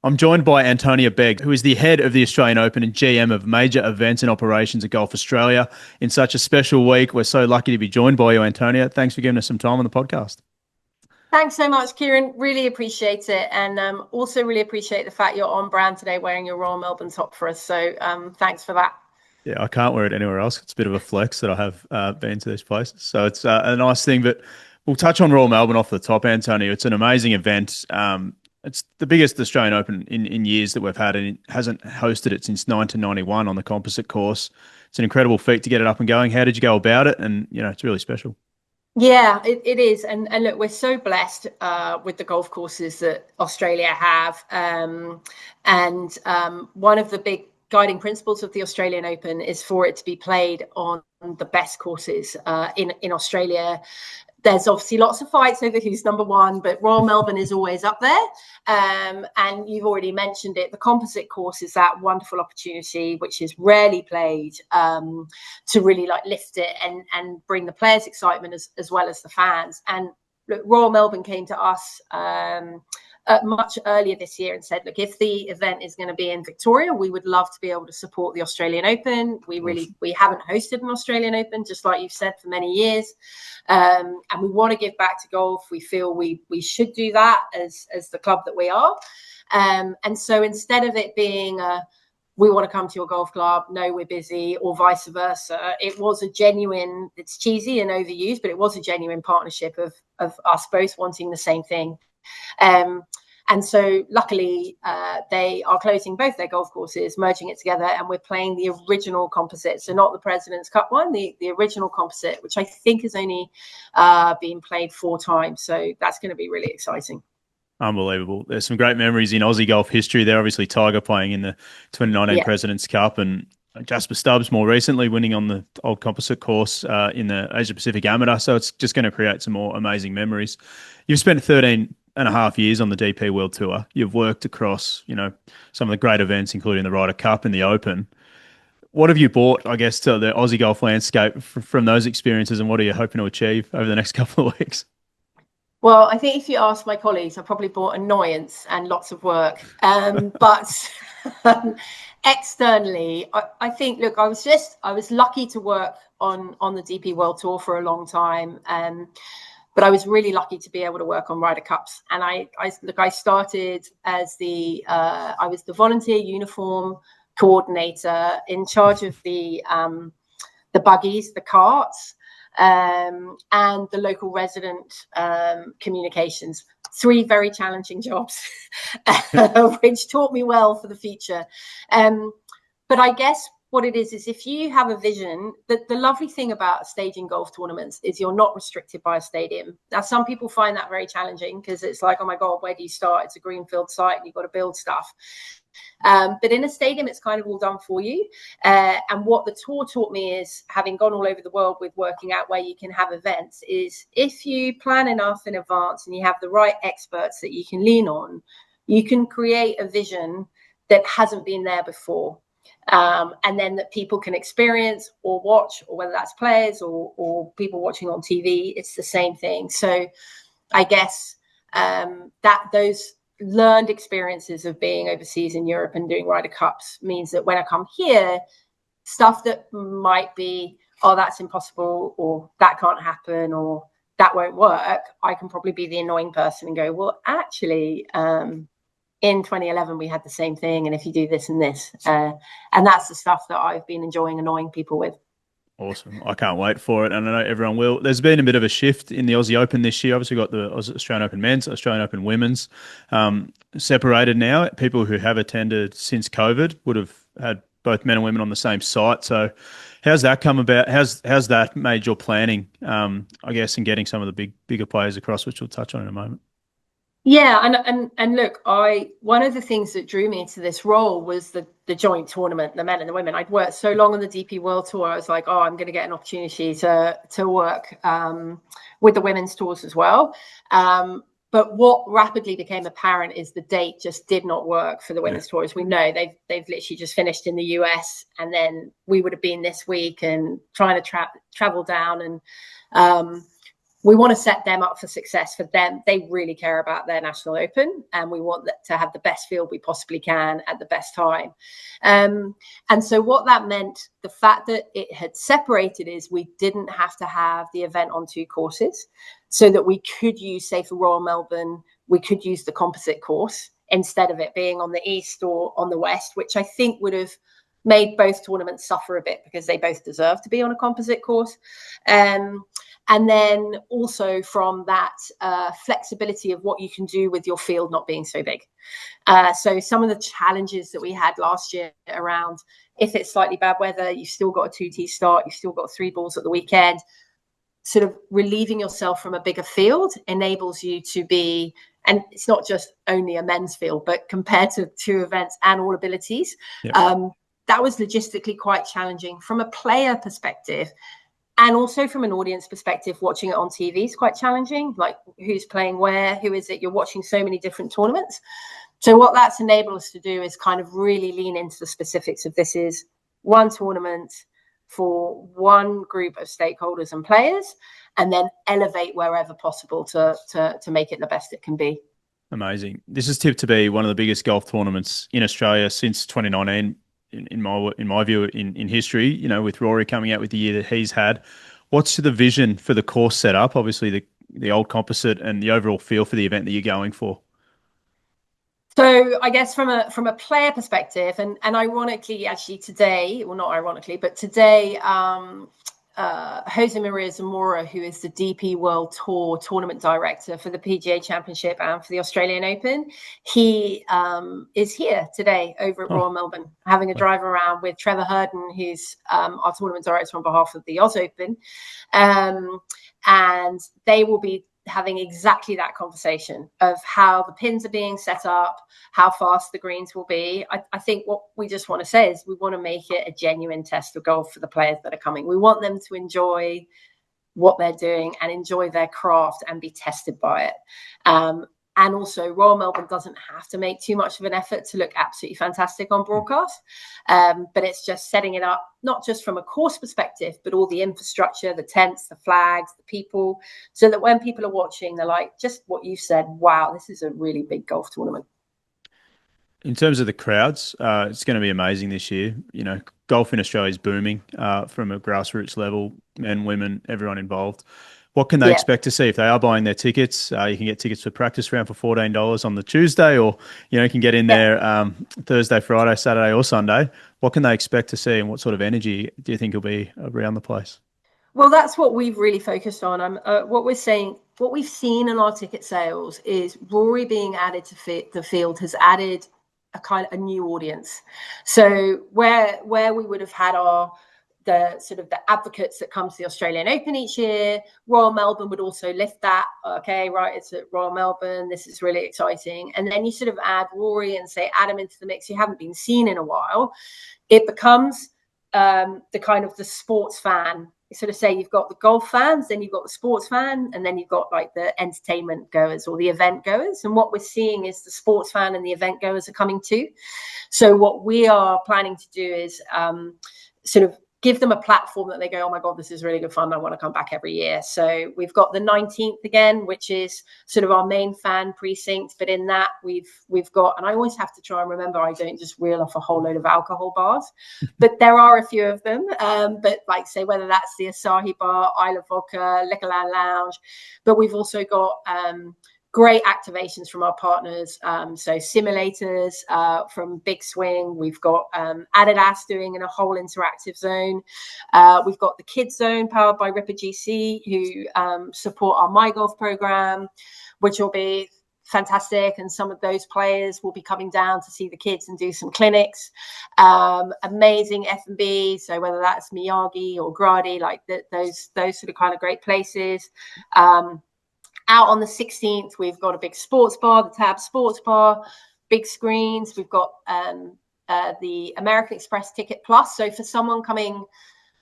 I'm joined by Antonia Beggs, who is the head of the Australian Open and GM of major events and operations at Golf Australia. In such a special week, we're so lucky to be joined by you, Antonia. Thanks for giving us some time on the podcast. Thanks so much, Kieran. Really appreciate it. And also really appreciate the fact you're on brand today wearing your Royal Melbourne top for us. So thanks for that. Yeah, I can't wear it anywhere else. It's a bit of a flex that I have been to these places. So it's a nice thing. But we'll touch on Royal Melbourne off the top, Antonio. It's an amazing event. It's the biggest Australian Open in years that we've had, and it hasn't hosted it since 1991 on the composite course. It's an incredible feat to get it up and going. How did you go about it? And, it's really special. Yeah, it is. And look, we're so blessed with the golf courses that Australia have. One of the big guiding principles of the Australian Open is for it to be played on the best courses in Australia. There's obviously lots of fights over who's number one, but Royal Melbourne is always up there. And you've already mentioned it. The composite course is that wonderful opportunity, which is rarely played, to really lift it and bring the players' excitement as well as the fans. And look, Royal Melbourne came to us much earlier this year and said, look, if the event is going to be in Victoria, we would love to be able to support the Australian Open. We haven't hosted an Australian Open, just like you've said, for many years. And we want to give back to golf. We feel we should do that as the club that we are. And so instead of it being we want to come to your golf club, no, we're busy, or vice versa, it was a genuine, it's cheesy and overused, but it was a genuine partnership of us both wanting the same thing. And so luckily they are closing both their golf courses, merging it together, and we're playing the original composite. So not the President's Cup one, the original composite, which I think has only been played 4 times. So that's going to be really exciting. Unbelievable. There's some great memories in Aussie golf history there. Obviously, Tiger playing in the 2019 President's Cup, and Jasper Stubbs more recently winning on the old composite course in the Asia Pacific Amateur. So it's just going to create some more amazing memories. You've spent 13.5 years on the DP World Tour. You've worked across, some of the great events, including the Ryder Cup and the Open. What have you brought, I guess, to the Aussie golf landscape from those experiences, and what are you hoping to achieve over the next couple of weeks? Well, I think if you ask my colleagues, I probably brought annoyance and lots of work. But externally, I think, look, I was lucky to work on the DP World Tour for a long time. But I was really lucky to be able to work on Ryder Cups. And I started as I was the volunteer uniform coordinator in charge of the buggies, the carts, and the local resident communications. 3 very challenging jobs, which taught me well for the future. But I guess what it is if you have a vision, the lovely thing about staging golf tournaments is you're not restricted by a stadium. Now, some people find that very challenging because it's like, oh my God, where do you start? It's a greenfield site and you've got to build stuff. But in a stadium, it's kind of all done for you. And what the tour taught me is, having gone all over the world with working out where you can have events, is if you plan enough in advance and you have the right experts that you can lean on, you can create a vision that hasn't been there before. And then that people can experience or watch, or whether that's players or people watching on TV, it's the same thing. So I guess that those learned experiences of being overseas in Europe and doing Ryder Cups means that when I come here, stuff that might be, oh, that's impossible, or that can't happen, or that won't work, I can probably be the annoying person and go, well, actually, in 2011, we had the same thing. And if you do this and this, and that's the stuff that I've been enjoying annoying people with. Awesome. I can't wait for it. And I know everyone will. There's been a bit of a shift in the Aussie Open this year. Obviously, we've got the Australian Open men's, Australian Open women's separated now. People who have attended since COVID would have had both men and women on the same site. So how's that come about? How's that made your planning, I guess, in getting some of the bigger players across, which we'll touch on in a moment? Yeah, and look, one of the things that drew me to this role was the joint tournament, the men and the women. I'd worked so long on the DP World Tour, I was like, oh, I'm going to get an opportunity to work with the women's tours as well. But what rapidly became apparent is the date just did not work for the women's tour. As we know, they've literally just finished in the US, and then we would have been this week and trying to travel down, and we want to set them up for success. For them, they really care about their National Open, and we want to have the best field we possibly can at the best time. And so what that meant, the fact that it had separated, is we didn't have to have the event on 2 courses, so that we could use, say for Royal Melbourne, we could use the composite course instead of it being on the east or on the west, which I think would have made both tournaments suffer a bit, because they both deserve to be on a composite course. And then also from that flexibility of what you can do with your field not being so big. So some of the challenges that we had last year around, if it's slightly bad weather, you've still got a 2T start, you've still got 3 balls at the weekend, sort of relieving yourself from a bigger field enables you to be, and it's not just only a men's field, but compared to 2 events and all abilities, that was logistically quite challenging from a player perspective. And also from an audience perspective, watching it on TV is quite challenging. Like, who's playing where, who is it? You're watching so many different tournaments. So what that's enabled us to do is kind of really lean into the specifics of, this is one tournament for one group of stakeholders and players, and then elevate wherever possible to make it the best it can be. Amazing. This is tipped to be one of the biggest golf tournaments in Australia since 2019. In my view, in history, you know, with Rory coming out with the year that he's had. What's the vision for the course setup? Obviously, the old composite, and the overall feel for the event that you're going for. So I guess from a player perspective, and ironically, actually today, well, not ironically, but today, Jose Maria Zamora, who is the DP World Tour tournament director for the PGA Championship and for the Australian Open, he is here today over at Royal Melbourne, having a drive around with Trevor Herden, who's our tournament director on behalf of the Oz Open. And they will be having exactly that conversation of how the pins are being set up, how fast the greens will be. I think what we just want to say is we want to make it a genuine test of golf for the players that are coming. We want them to enjoy what they're doing and enjoy their craft and be tested by it. And also, Royal Melbourne doesn't have to make too much of an effort to look absolutely fantastic on broadcast. But it's just setting it up, not just from a course perspective, but all the infrastructure, the tents, the flags, the people, so that when people are watching, they're like, just what you said, wow, this is a really big golf tournament. In terms of the crowds, it's going to be amazing this year. You know, golf in Australia is booming from a grassroots level, men, women, everyone involved. What can they expect to see if they are buying their tickets? You can get tickets for practice round for $14 on the Tuesday, or, you know, you can get in there Thursday, Friday, Saturday or Sunday. What can they expect to see, and what sort of energy do you think will be around the place? Well, that's what we've really focused on. What we've seen in our ticket sales is Rory being added to the field has added a new audience. So where we would have had the advocates that come to the Australian Open each year, Royal Melbourne would also lift that. Okay, right, it's at Royal Melbourne, this is really exciting. And then you sort of add Rory and say add him into the mix. You haven't been seen in a while. It becomes the kind of the sports fan. You sort of say you've got the golf fans, then you've got the sports fan, and then you've got like the entertainment goers or the event goers. And what we're seeing is the sports fan and the event goers are coming too. So what we are planning to do is sort of give them a platform that they go, oh my God, this is really good fun, I want to come back every year. So we've got the 19th again, which is sort of our main fan precinct. But in that we've got, and I always have to try and remember, I don't just reel off a whole load of alcohol bars, but there are a few of them. But like, say, whether that's the Asahi Bar, Isle of Vodka, Liquorland Lounge, but we've also got great activations from our partners. So simulators from Big Swing. We've got Adidas doing in a whole interactive zone. We've got the Kids Zone powered by Ripper GC, who support our My Golf program, which will be fantastic. And some of those players will be coming down to see the kids and do some clinics. Amazing F&B. So whether that's Miyagi or Grady, like those sort of kind of great places. Out on the 16th, we've got a big sports bar, the Tab Sports Bar, big screens. We've got the American Express Ticket Plus. So for someone coming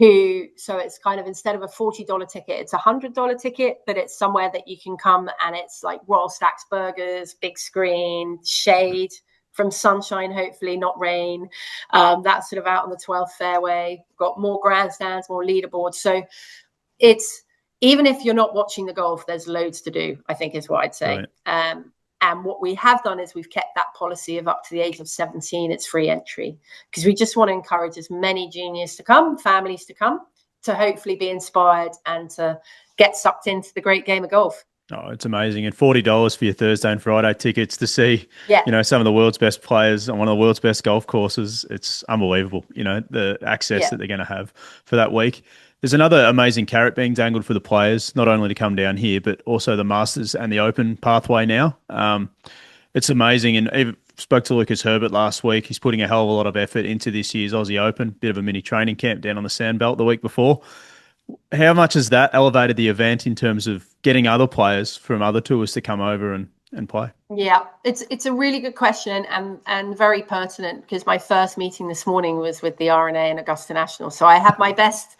so it's kind of, instead of a $40 ticket, it's a $100 ticket, but it's somewhere that you can come and it's like Royal Stacks burgers, big screen, shade from sunshine, hopefully not rain. That's sort of out on the 12th fairway. We've got more grandstands, more leaderboards. So it's even if you're not watching the golf, there's loads to do, I think is what I'd say. Right. And what we have done is we've kept that policy of up to the age of 17, it's free entry, because we just want to encourage as many juniors to come, families to come, to hopefully be inspired and to get sucked into the great game of golf. Oh, it's amazing. And $40 for your Thursday and Friday tickets to see, some of the world's best players on one of the world's best golf courses. It's unbelievable, the access that they're going to have for that week. There's another amazing carrot being dangled for the players, not only to come down here, but also the Masters and the Open pathway now. It's amazing. And even spoke to Lucas Herbert last week. He's putting a hell of a lot of effort into this year's Aussie Open, bit of a mini training camp down on the Sandbelt the week before. How much has that elevated the event in terms of getting other players from other tours to come over and play? Yeah, it's a really good question and very pertinent, because my first meeting this morning was with the RNA and Augusta National. So I have my best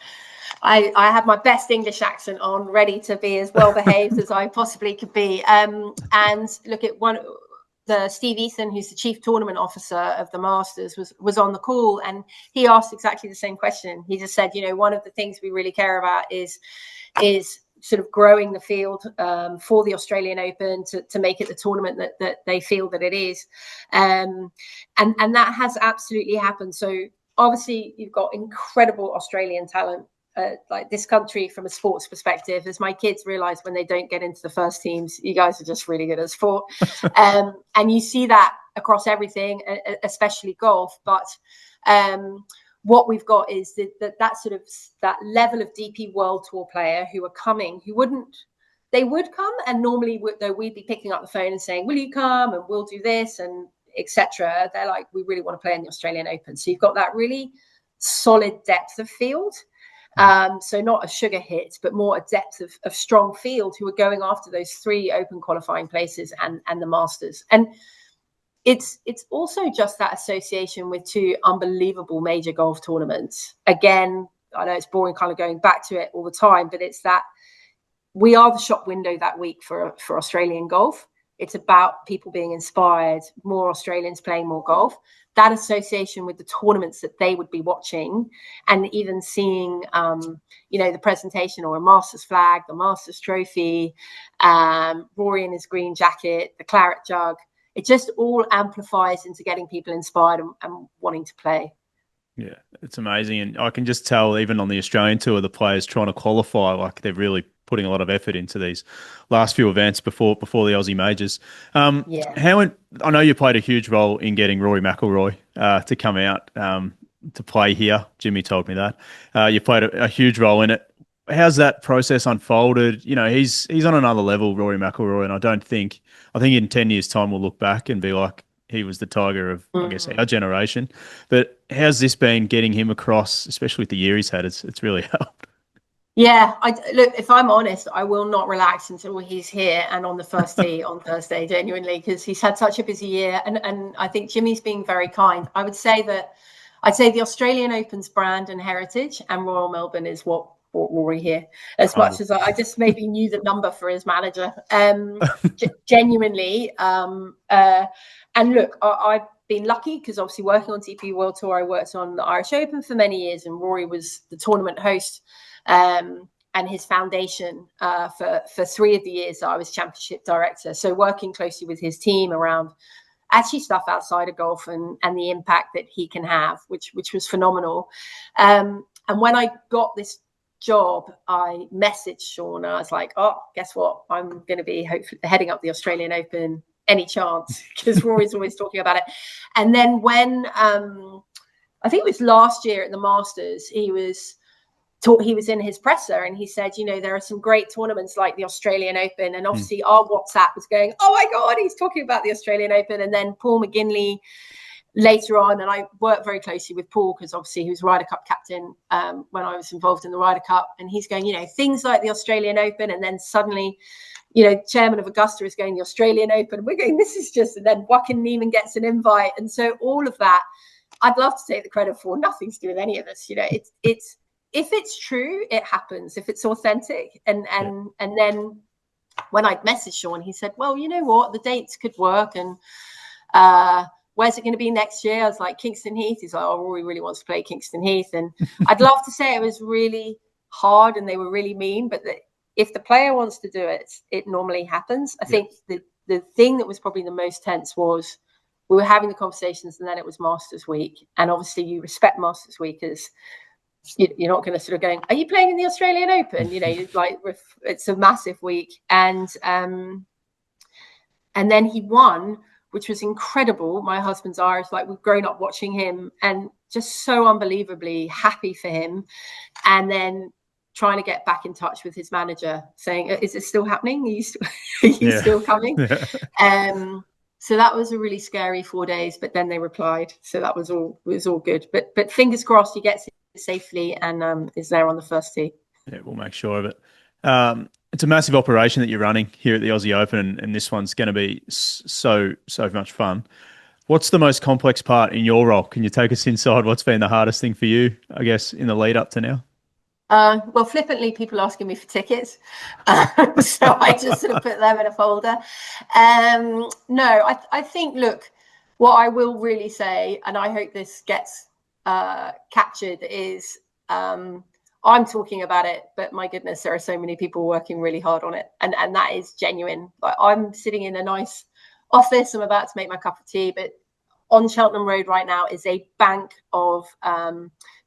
I have my best English accent on, ready to be as well behaved as I possibly could be. And look at Steve Ethan, who's the chief tournament officer of the Masters, was on the call, and he asked exactly the same question. He just said, one of the things we really care about is sort of growing the field for the Australian Open to make it the tournament that they feel that it is. And that has absolutely happened. So obviously you've got incredible Australian talent. Like this country from a sports perspective, as my kids realize when they don't get into the first teams, you guys are just really good at sport. And you see that across everything, especially golf. But what we've got is that sort of that level of DP World Tour player who are coming, they would come, and normally we'd be picking up the phone and saying, will you come, and we'll do this, and etc. They're like, we really want to play in the Australian Open. So you've got that really solid depth of field. So not a sugar hit, but more a depth of strong field who are going after those 3 Open qualifying places and the Masters. And it's also just that association with 2 unbelievable major golf tournaments. Again, I know it's boring kind of going back to it all the time, but it's that we are the shop window that week for Australian golf. It's about people being inspired, more Australians playing more golf. That association with the tournaments that they would be watching, and even seeing, the presentation or a Masters flag, the Masters trophy, Rory in his green jacket, the claret jug, it just all amplifies into getting people inspired and wanting to play. Yeah, it's amazing. And I can just tell, even on the Australian tour, the players trying to qualify, like they're really putting a lot of effort into these last few events before the Aussie majors. I know you played a huge role in getting Rory McIlroy to come out to play here. Jimmy told me that. You played a huge role in it. How's that process unfolded? He's on another level, Rory McIlroy, and I think in 10 years' time we'll look back and be like, he was the Tiger of, I guess, our generation. But how's this been, getting him across, especially with the year he's had? It's really helped. Yeah, look, if I'm honest, I will not relax until he's here and on the first tee on Thursday, genuinely, because he's had such a busy year. And I think Jimmy's being very kind. I'd say the Australian Open's brand and heritage, and Royal Melbourne is what brought Rory here, as much as I just maybe knew the number for his manager. Genuinely. And look, I've been lucky because obviously working on DP World Tour, I worked on the Irish Open for many years, and Rory was the tournament host and his foundation for 3 of the years that I was championship director. So working closely with his team around actually stuff outside of golf and the impact that he can have, which was phenomenal. And when I got this job, I messaged Sean. I was like, oh, guess what? I'm going to be hopefully heading up the Australian Open. Any chance? Because Rory's always talking about it. And then when I think it was last year at the Masters, he was in his presser and he said, there are some great tournaments like the Australian Open. And obviously our WhatsApp was going, oh my God, he's talking about the Australian Open. And then Paul McGinley later on, and I worked very closely with Paul because obviously he was Ryder Cup captain when I was involved in the Ryder Cup. And he's going, things like the Australian Open. And then suddenly, chairman of Augusta is going the Australian Open. We're going, this is just, and then Joaquin Neiman gets an invite. And so all of that, I'd love to take the credit for. Nothing to do with any of us. It's if it's true, it happens. If it's authentic. And then when I'd messaged Sean, he said, well, you know what, the dates could work. And where's it going to be next year? I was like, Kingston Heath. He's like, oh, Rory really wants to play Kingston Heath. And I'd love to say it was really hard and they were really mean, but if the player wants to do it, it normally happens. I think the thing that was probably the most tense was we were having the conversations, and then it was Masters Week, and obviously you respect Masters Week as you're not going to sort of going, are you playing in the Australian Open? You know, like it's a massive week, and then he won, which was incredible. My husband's Irish, like we've grown up watching him, and just so unbelievably happy for him. And then trying to get back in touch with his manager, saying, "Is it still happening? Are you still coming?" So that was a really scary 4 days, but then they replied, so that was all good. But fingers crossed, he gets it safely and is there on the first tee. Yeah, we'll make sure of it. It's a massive operation that you're running here at the Aussie Open, and this one's going to be so much fun. What's the most complex part in your role? Can you take us inside what's been the hardest thing for you, I guess, in the lead up to now? Well, flippantly, people asking me for tickets. So I just sort of put them in a folder. No, I think, look, what I will really say, and I hope this gets captured, is I'm talking about it, but my goodness, there are so many people working really hard on it. And that is genuine. Like, I'm sitting in a nice office. I'm about to make my cup of tea, but on Cheltenham Road right now is a bank of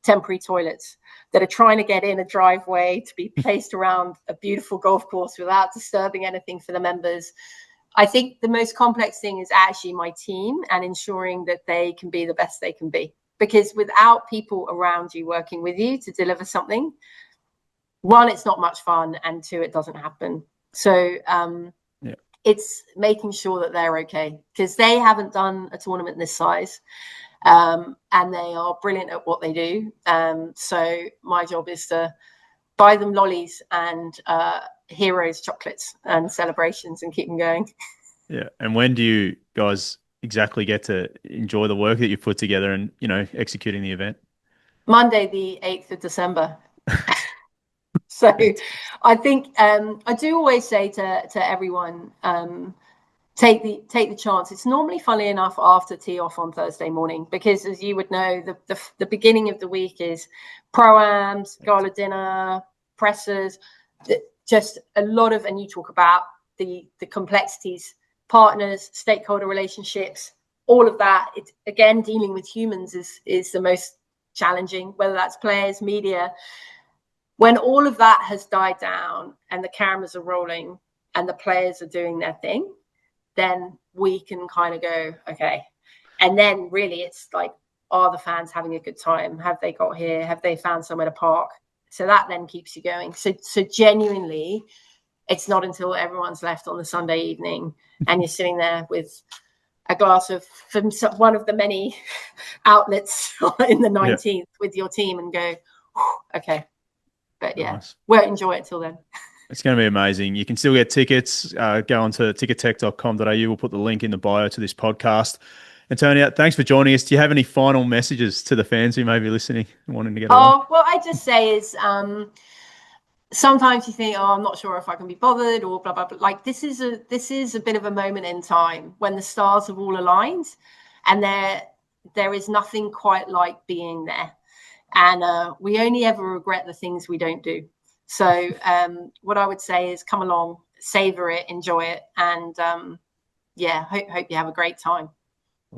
temporary toilets that are trying to get in a driveway to be placed around a beautiful golf course without disturbing anything for the members. I think the most complex thing is actually my team and ensuring that they can be the best they can be. Because without people around you working with you to deliver something, one, it's not much fun, and two, it doesn't happen. So it's making sure that they're okay, because they haven't done a tournament this size. And they are brilliant at what they do. So my job is to buy them lollies and Heroes chocolates and celebrations and keep them going. Yeah. And when do you guys exactly get to enjoy the work that you've put together and, you know, executing the event? Monday, the 8th of December. So I think I do always say to everyone, take the chance. It's normally, funnily enough, after tee off on Thursday morning, because as you would know, the beginning of the week is pro-ams, gala dinner, pressers, just a lot of, and you talk about the complexities, partners, stakeholder relationships, all of that. It's, again, dealing with humans is the most challenging, whether that's players, media. When all of that has died down and the cameras are rolling and the players are doing their thing, then we can kind of go, okay. And then really it's like, are the fans having a good time? Have they got here? Have they found somewhere to park? So that then keeps you going. So genuinely, it's not until everyone's left on the Sunday evening and you're sitting there with a glass of, from one of the many outlets in the 19th with your team and go, okay. But yeah, nice. We'll enjoy it till then. It's going to be amazing. You can still get tickets. Go on to tickettech.com.au. We'll put the link in the bio to this podcast. Antonia, thanks for joining us. Do you have any final messages to the fans who may be listening and wanting to get along? Well, I just say is sometimes you think, I'm not sure if I can be bothered or blah, blah, blah. Like this is a bit of a moment in time when the stars have all aligned and there is nothing quite like being there. And we only ever regret the things we don't do. So what I would say is come along, savor it, enjoy it. And hope you have a great time.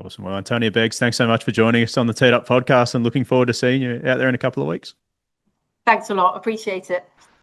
Awesome. Well, Antonia Beggs, thanks so much for joining us on the Teed Up podcast and looking forward to seeing you out there in a couple of weeks. Thanks a lot. Appreciate it.